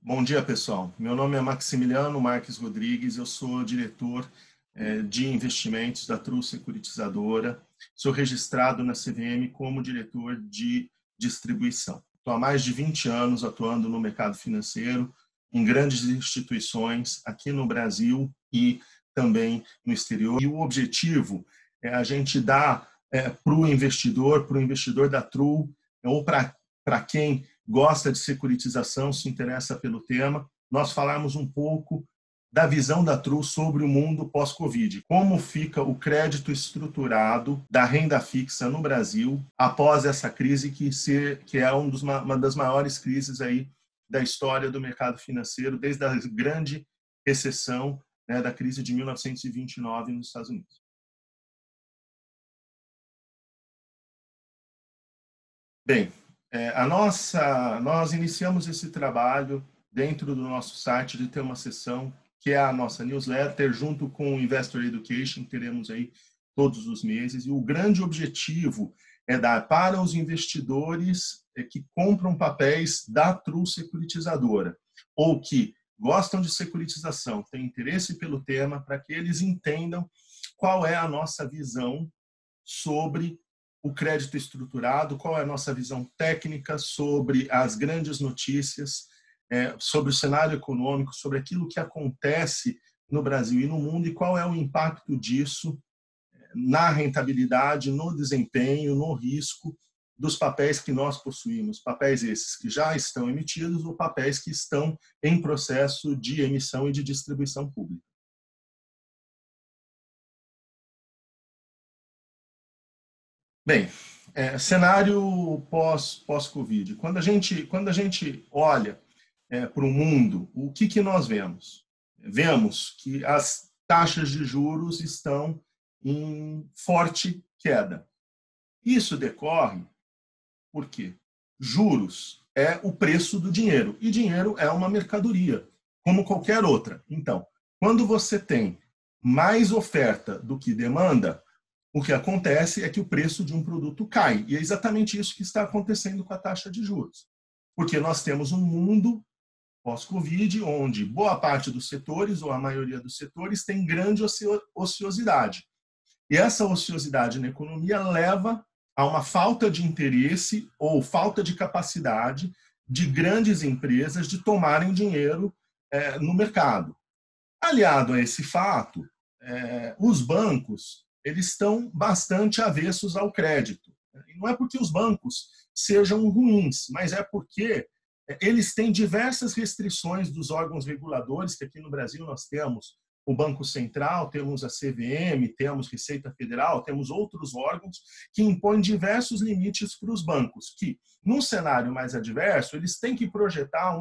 Bom dia, pessoal. Meu nome é Maximiliano Marques Rodrigues, eu sou diretor de investimentos da Tru Securitizadora, sou registrado na CVM como diretor de distribuição. Estou há mais de 20 anos atuando no mercado financeiro, em grandes instituições aqui no Brasil e também no exterior. E o objetivo é a gente dar para o investidor da Tru, ou para quem gosta de securitização, se interessa pelo tema, nós falarmos um pouco da visão da Tru sobre o mundo pós-Covid. Como fica o crédito estruturado da renda fixa no Brasil após essa crise que é uma das maiores crises aí da história do mercado financeiro, desde a grande recessão, né, da crise de 1929 nos Estados Unidos. Bem, nós iniciamos esse trabalho dentro do nosso site de ter uma sessão que é a nossa newsletter, junto com o Investor Education, que teremos aí todos os meses. E o grande objetivo é dar para os investidores que compram papéis da Tru Securitizadora, ou que gostam de securitização, têm interesse pelo tema, para que eles entendam qual é a nossa visão sobre o crédito estruturado, qual é a nossa visão técnica sobre as grandes notícias, sobre o cenário econômico, sobre aquilo que acontece no Brasil e no mundo e qual é o impacto disso na rentabilidade, no desempenho, no risco dos papéis que nós possuímos, papéis esses que já estão emitidos ou papéis que estão em processo de emissão e de distribuição pública. Bem, cenário pós-Covid. Quando a gente olha para o mundo, o que nós vemos? Vemos que as taxas de juros estão em forte queda. Isso decorre porque juros é o preço do dinheiro e dinheiro é uma mercadoria, como qualquer outra. Então, quando você tem mais oferta do que demanda, o que acontece é que o preço de um produto cai. E é exatamente isso que está acontecendo com a taxa de juros. Porque nós temos um mundo pós-Covid onde boa parte dos setores, ou a maioria dos setores, tem grande ociosidade. E essa ociosidade na economia leva a uma falta de interesse ou falta de capacidade de grandes empresas de tomarem dinheiro no mercado. Aliado a esse fato, os bancos eles estão bastante avessos ao crédito. E não é porque os bancos sejam ruins, mas é porque eles têm diversas restrições dos órgãos reguladores, que aqui no Brasil nós temos o Banco Central, temos a CVM, temos Receita Federal, temos outros órgãos que impõem diversos limites para os bancos, que, num cenário mais adverso, eles têm que projetar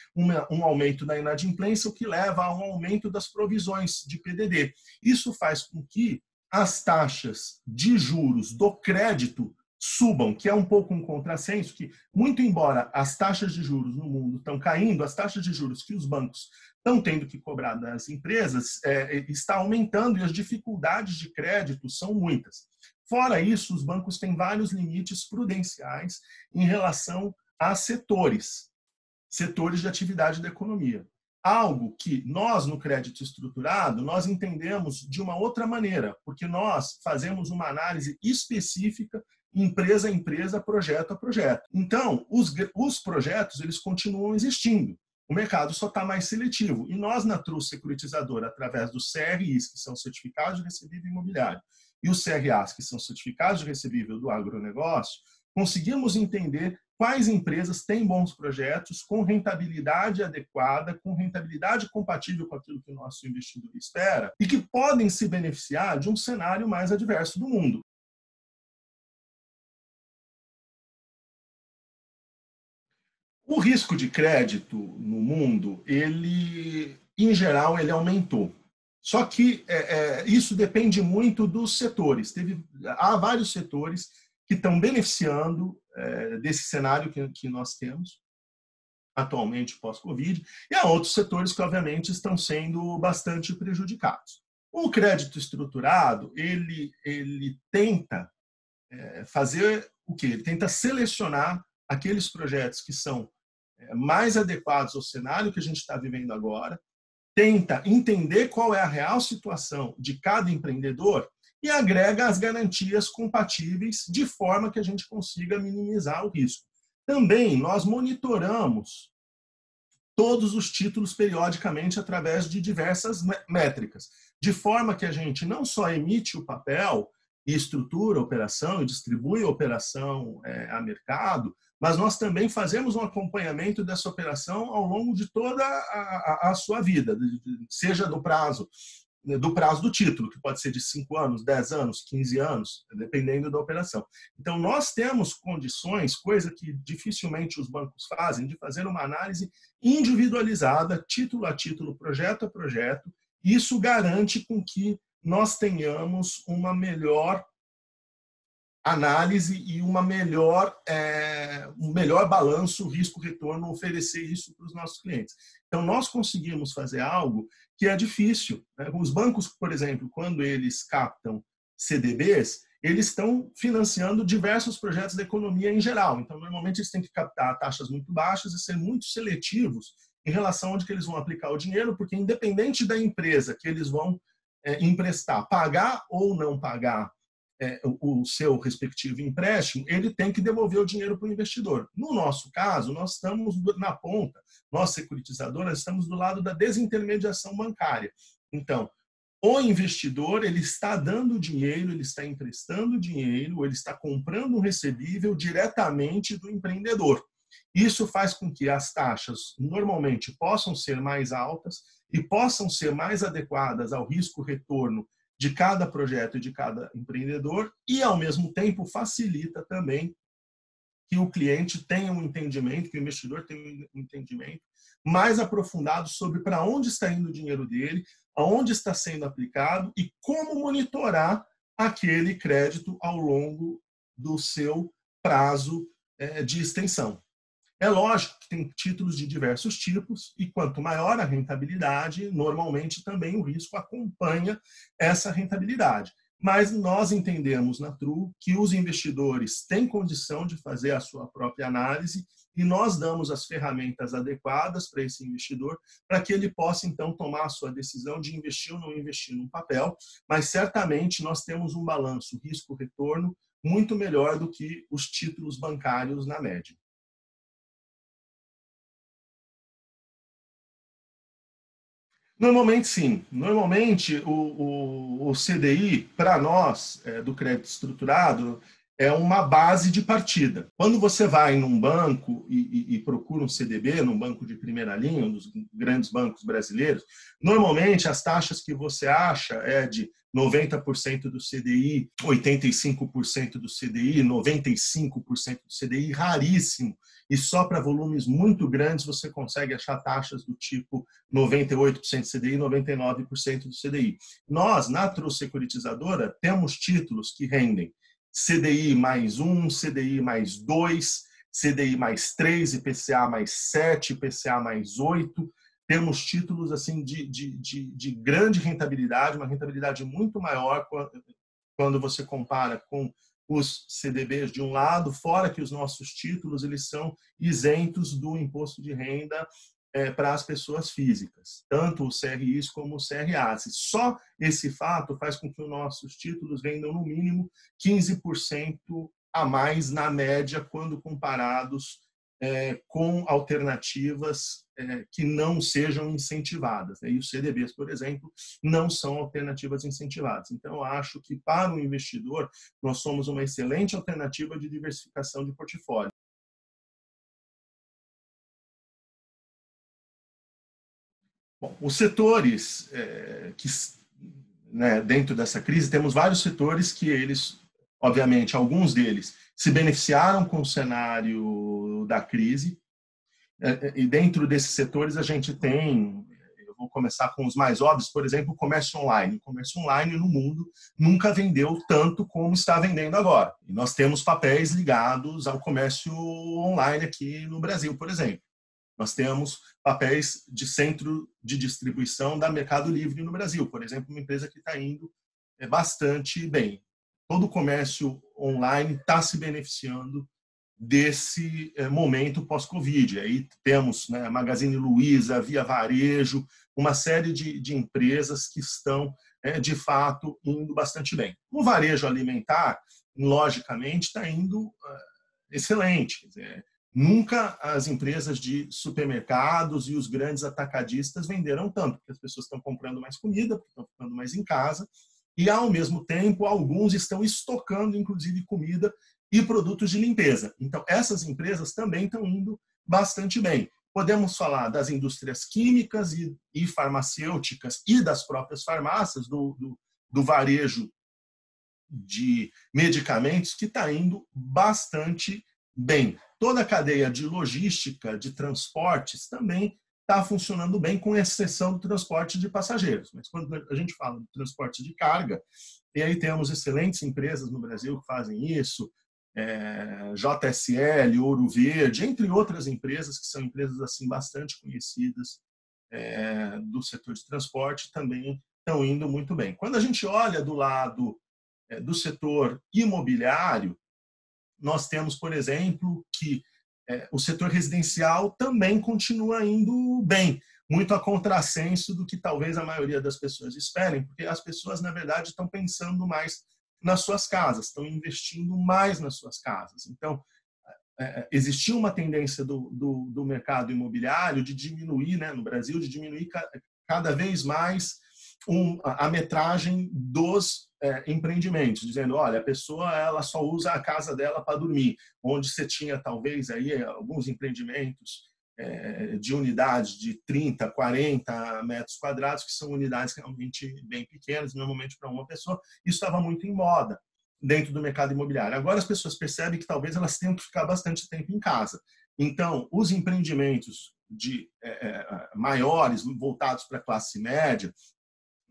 um aumento da inadimplência, o que leva a um aumento das provisões de PDD. Isso faz com que as taxas de juros do crédito subam, que é um pouco um contrassenso, que, muito embora as taxas de juros no mundo estão caindo, as taxas de juros que os bancos estão tendo que cobrar das empresas está aumentando e as dificuldades de crédito são muitas. Fora isso, os bancos têm vários limites prudenciais em relação a setores de atividade da economia. Algo que nós, no crédito estruturado, nós entendemos de uma outra maneira, porque nós fazemos uma análise específica empresa a empresa, projeto a projeto. Então, os projetos eles continuam existindo. O mercado só está mais seletivo. E nós, na Tru Securitizadora, através dos CRIs, que são certificados de recebível imobiliário, e os CRAs, que são certificados de recebível do agronegócio, conseguimos entender quais empresas têm bons projetos com rentabilidade adequada, com rentabilidade compatível com aquilo que o nosso investidor espera e que podem se beneficiar de um cenário mais adverso do mundo. O risco de crédito no mundo, ele, em geral, ele aumentou. Só que isso depende muito dos setores. Há vários setores que estão beneficiando desse cenário que nós temos atualmente pós-Covid, e há outros setores que, obviamente, estão sendo bastante prejudicados. O crédito estruturado, ele tenta fazer o quê? Ele tenta selecionar aqueles projetos que são mais adequados ao cenário que a gente está vivendo agora, tenta entender qual é a real situação de cada empreendedor e agrega as garantias compatíveis de forma que a gente consiga minimizar o risco. Também nós monitoramos todos os títulos periodicamente através de diversas métricas, de forma que a gente não só emite o papel e estrutura a operação e distribui a operação a mercado, mas nós também fazemos um acompanhamento dessa operação ao longo de toda a sua vida, seja do prazo do título, que pode ser de 5 anos, 10 anos, 15 anos, dependendo da operação. Então, nós temos condições, coisa que dificilmente os bancos fazem, de fazer uma análise individualizada, título a título, projeto a projeto. Isso garante com que nós tenhamos uma melhor análise e um melhor balanço risco-retorno, oferecer isso para os nossos clientes. Então, nós conseguimos fazer algo que é difícil. Os bancos, por exemplo, quando eles captam CDBs, eles estão financiando diversos projetos da economia em geral. Então, normalmente, eles têm que captar taxas muito baixas e ser muito seletivos em relação a onde que eles vão aplicar o dinheiro, porque independente da empresa que eles vão emprestar, pagar ou não pagar o seu respectivo empréstimo, ele tem que devolver o dinheiro para o investidor. No nosso caso, nós estamos na ponta, nós securitizadoras estamos do lado da desintermediação bancária. Então, o investidor ele está dando dinheiro, ele está emprestando dinheiro, ele está comprando um recebível diretamente do empreendedor. Isso faz com que as taxas normalmente possam ser mais altas e possam ser mais adequadas ao risco-retorno de cada projeto e de cada empreendedor e, ao mesmo tempo, facilita também que o cliente tenha um entendimento, que o investidor tenha um entendimento mais aprofundado sobre para onde está indo o dinheiro dele, aonde está sendo aplicado e como monitorar aquele crédito ao longo do seu prazo de extensão. É lógico que tem títulos de diversos tipos e quanto maior a rentabilidade, normalmente também o risco acompanha essa rentabilidade. Mas nós entendemos na Tru que os investidores têm condição de fazer a sua própria análise e nós damos as ferramentas adequadas para esse investidor para que ele possa então tomar a sua decisão de investir ou não investir num papel, mas certamente nós temos um balanço risco-retorno muito melhor do que os títulos bancários na média. Normalmente, sim. Normalmente, o CDI, para nós, do crédito estruturado, é uma base de partida. Quando você vai num banco e procura um CDB, num banco de primeira linha, um dos grandes bancos brasileiros, normalmente as taxas que você acha é de 90% do CDI, 85% do CDI, 95% do CDI, raríssimo. E só para volumes muito grandes você consegue achar taxas do tipo 98% CDI, 99% do CDI. Nós, na Tru Securitizadora, temos títulos que rendem CDI mais 1, CDI mais 2, CDI mais 3, IPCA mais 7, IPCA mais 8. Temos títulos assim de grande rentabilidade, uma rentabilidade muito maior quando você compara com os CDBs de um lado, fora que os nossos títulos eles são isentos do imposto de renda para as pessoas físicas, tanto os CRIs como os CRAs. Só esse fato faz com que os nossos títulos rendam no mínimo 15% a mais na média quando comparados com alternativas que não sejam incentivadas. E os CDBs, por exemplo, não são alternativas incentivadas. Então, eu acho que para o investidor, nós somos uma excelente alternativa de diversificação de portfólio. Bom, os setores que, dentro dessa crise, temos vários setores que eles, obviamente, alguns deles se beneficiaram com o cenário da crise, e dentro desses setores a gente tem, eu vou começar com os mais óbvios, por exemplo, o comércio online. O comércio online no mundo nunca vendeu tanto como está vendendo agora. E nós temos papéis ligados ao comércio online aqui no Brasil, por exemplo. Nós temos papéis de centro de distribuição da Mercado Livre no Brasil, por exemplo, uma empresa que está indo bastante bem. Todo o comércio online está se beneficiando desse momento pós-Covid. Aí temos, né, Magazine Luiza, Via Varejo, uma série de empresas que estão, de fato, indo bastante bem. O varejo alimentar, logicamente, está indo excelente. Quer dizer, nunca as empresas de supermercados e os grandes atacadistas venderam tanto, porque as pessoas estão comprando mais comida, porque estão ficando mais em casa, e, ao mesmo tempo, alguns estão estocando, inclusive, comida e produtos de limpeza. Então, essas empresas também estão indo bastante bem. Podemos falar das indústrias químicas e farmacêuticas e das próprias farmácias, do varejo de medicamentos, que está indo bastante bem. Toda a cadeia de logística, de transportes, também está funcionando bem, com exceção do transporte de passageiros. Mas quando a gente fala do transporte de carga, e aí temos excelentes empresas no Brasil que fazem isso, JSL, Ouro Verde, entre outras empresas que são empresas assim bastante conhecidas do setor de transporte, também estão indo muito bem. Quando a gente olha do lado do setor imobiliário, nós temos, por exemplo, que o setor residencial também continua indo bem, muito a contrassenso do que talvez a maioria das pessoas esperem, porque as pessoas, na verdade, estão pensando mais nas suas casas, estão investindo mais nas suas casas. Então, existia uma tendência do mercado imobiliário de diminuir, né, no Brasil, de diminuir cada vez mais a metragem dos empreendimentos, dizendo, olha, a pessoa ela só usa a casa dela para dormir, onde você tinha talvez aí alguns empreendimentos de unidades de 30, 40 metros quadrados, que são unidades realmente bem pequenas, normalmente para uma pessoa. Isso estava muito em moda dentro do mercado imobiliário. Agora as pessoas percebem que talvez elas tenham que ficar bastante tempo em casa. Então, os empreendimentos maiores, voltados para a classe média,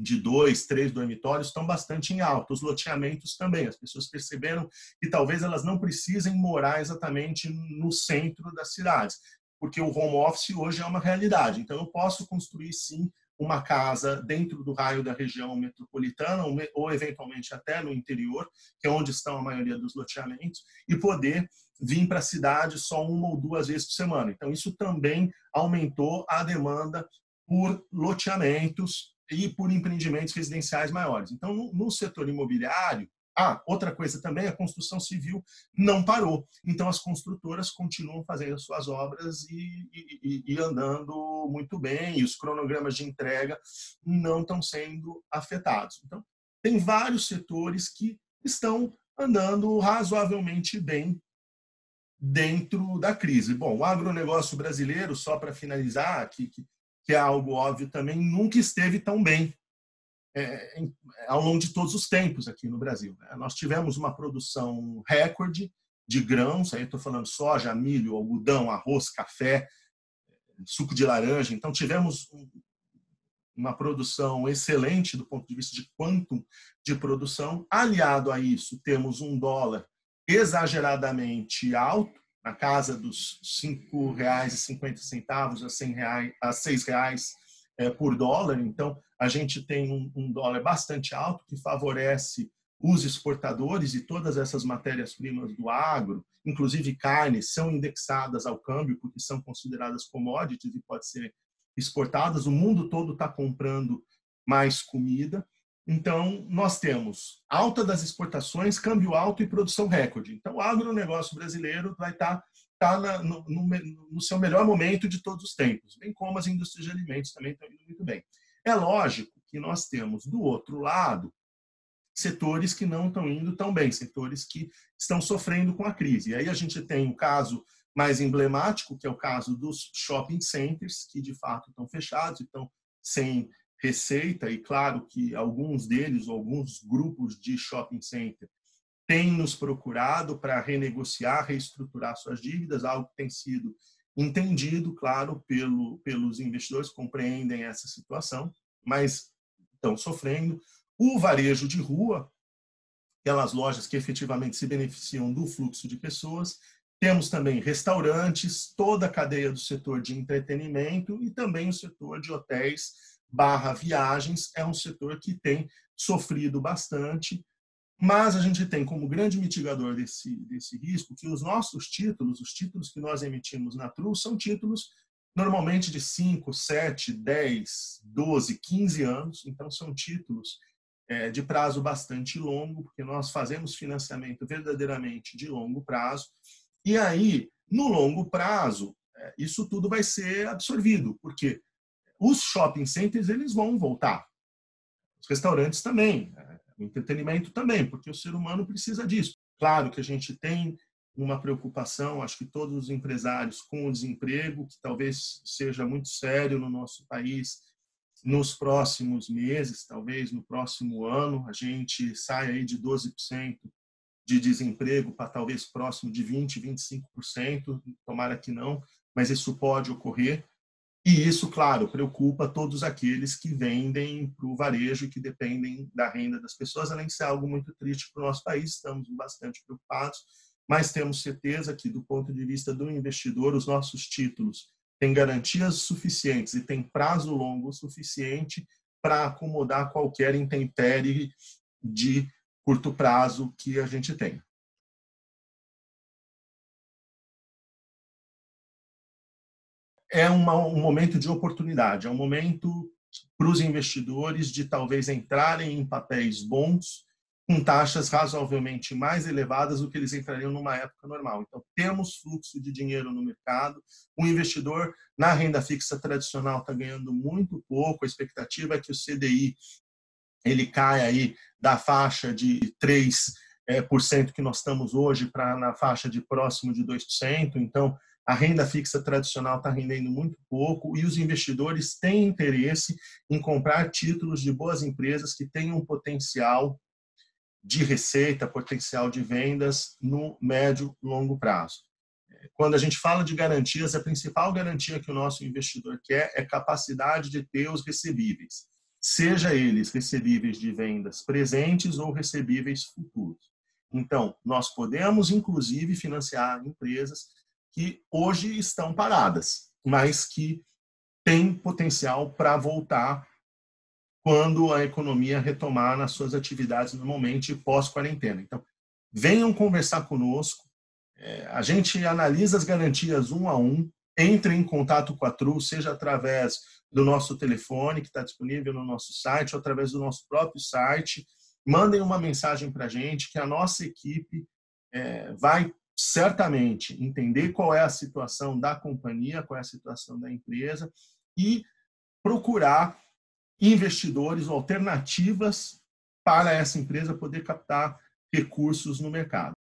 de 2, 3 dormitórios, estão bastante em alta. Os loteamentos também. As pessoas perceberam que talvez elas não precisem morar exatamente no centro das cidades, porque o home office hoje é uma realidade. Então, eu posso construir, sim, uma casa dentro do raio da região metropolitana ou eventualmente até no interior, que é onde estão a maioria dos loteamentos, e poder vir para a cidade só 1 ou 2 vezes por semana. Então, isso também aumentou a demanda por loteamentos e por empreendimentos residenciais maiores. Então, no setor imobiliário, outra coisa também, a construção civil não parou. Então, as construtoras continuam fazendo as suas obras e andando muito bem, e os cronogramas de entrega não estão sendo afetados. Então, tem vários setores que estão andando razoavelmente bem dentro da crise. Bom, o agronegócio brasileiro, só para finalizar, que é algo óbvio também, nunca esteve tão bem ao longo de todos os tempos aqui no Brasil. Nós tivemos uma produção recorde de grãos, aí estou falando soja, milho, algodão, arroz, café, suco de laranja. Então, tivemos uma produção excelente do ponto de vista de quantum de produção. Aliado a isso, temos um dólar exageradamente alto, na casa dos R$ 5,50 a R$ 6 por dólar. Então, a gente tem um dólar bastante alto que favorece os exportadores, e todas essas matérias-primas do agro, inclusive carnes, são indexadas ao câmbio porque são consideradas commodities e podem ser exportadas. O mundo todo está comprando mais comida. Então, nós temos alta das exportações, câmbio alto e produção recorde. Então, o agronegócio brasileiro vai estar no seu melhor momento de todos os tempos, bem como as indústrias de alimentos também estão indo muito bem. É lógico que nós temos, do outro lado, setores que não estão indo tão bem, setores que estão sofrendo com a crise. E aí a gente tem um caso mais emblemático, que é o caso dos shopping centers, que de fato estão fechados, estão sem receita, e claro que alguns deles, alguns grupos de shopping center, têm nos procurado para renegociar, reestruturar suas dívidas, algo que tem sido entendido, claro, pelos investidores, compreendem essa situação, mas estão sofrendo. O varejo de rua, aquelas lojas que efetivamente se beneficiam do fluxo de pessoas. Temos também restaurantes, toda a cadeia do setor de entretenimento e também o setor de hotéis / viagens. É um setor que tem sofrido bastante, Mas a gente tem como grande mitigador desse risco que os nossos títulos, os títulos que nós emitimos na TRU, são títulos normalmente de 5, 7, 10, 12, 15 anos. Então, são títulos de prazo bastante longo, porque nós fazemos financiamento verdadeiramente de longo prazo. E aí, no longo prazo, isso tudo vai ser absorvido, porque os shopping centers eles vão voltar, os restaurantes também, o entretenimento também, porque o ser humano precisa disso. Claro que a gente tem uma preocupação, acho que todos os empresários, com o desemprego, que talvez seja muito sério no nosso país nos próximos meses, talvez no próximo ano, a gente sai aí de 12% de desemprego para talvez próximo de 20%, 25%, tomara que não, mas isso pode ocorrer. E isso, claro, preocupa todos aqueles que vendem para o varejo e que dependem da renda das pessoas, além de ser algo muito triste para o nosso país, estamos bastante preocupados, mas temos certeza que, do ponto de vista do investidor, os nossos títulos têm garantias suficientes e têm prazo longo o suficiente para acomodar qualquer intempérie de curto prazo que a gente tem. É um momento de oportunidade, é um momento para os investidores de talvez entrarem em papéis bons com taxas razoavelmente mais elevadas do que eles entrariam numa época normal. Então, temos fluxo de dinheiro no mercado, o investidor na renda fixa tradicional está ganhando muito pouco, a expectativa é que o CDI ele cai aí da faixa de 3% que nós estamos hoje para na faixa de próximo de 2%. Então, a renda fixa tradicional está rendendo muito pouco e os investidores têm interesse em comprar títulos de boas empresas que tenham um potencial de receita, potencial de vendas no médio e longo prazo. Quando a gente fala de garantias, a principal garantia que o nosso investidor quer é capacidade de ter os recebíveis, seja eles recebíveis de vendas presentes ou recebíveis futuros. Então, nós podemos, inclusive, financiar empresas que hoje estão paradas, mas que têm potencial para voltar quando a economia retomar nas suas atividades normalmente pós-quarentena. Então, venham conversar conosco, a gente analisa as garantias um a um, entre em contato com a TRU, seja através do nosso telefone, que está disponível no nosso site, ou através do nosso próprio site. Mandem uma mensagem para a gente, que a nossa equipe vai certamente entender qual é a situação da companhia, qual é a situação da empresa, e procurar investidores ou alternativas para essa empresa poder captar recursos no mercado.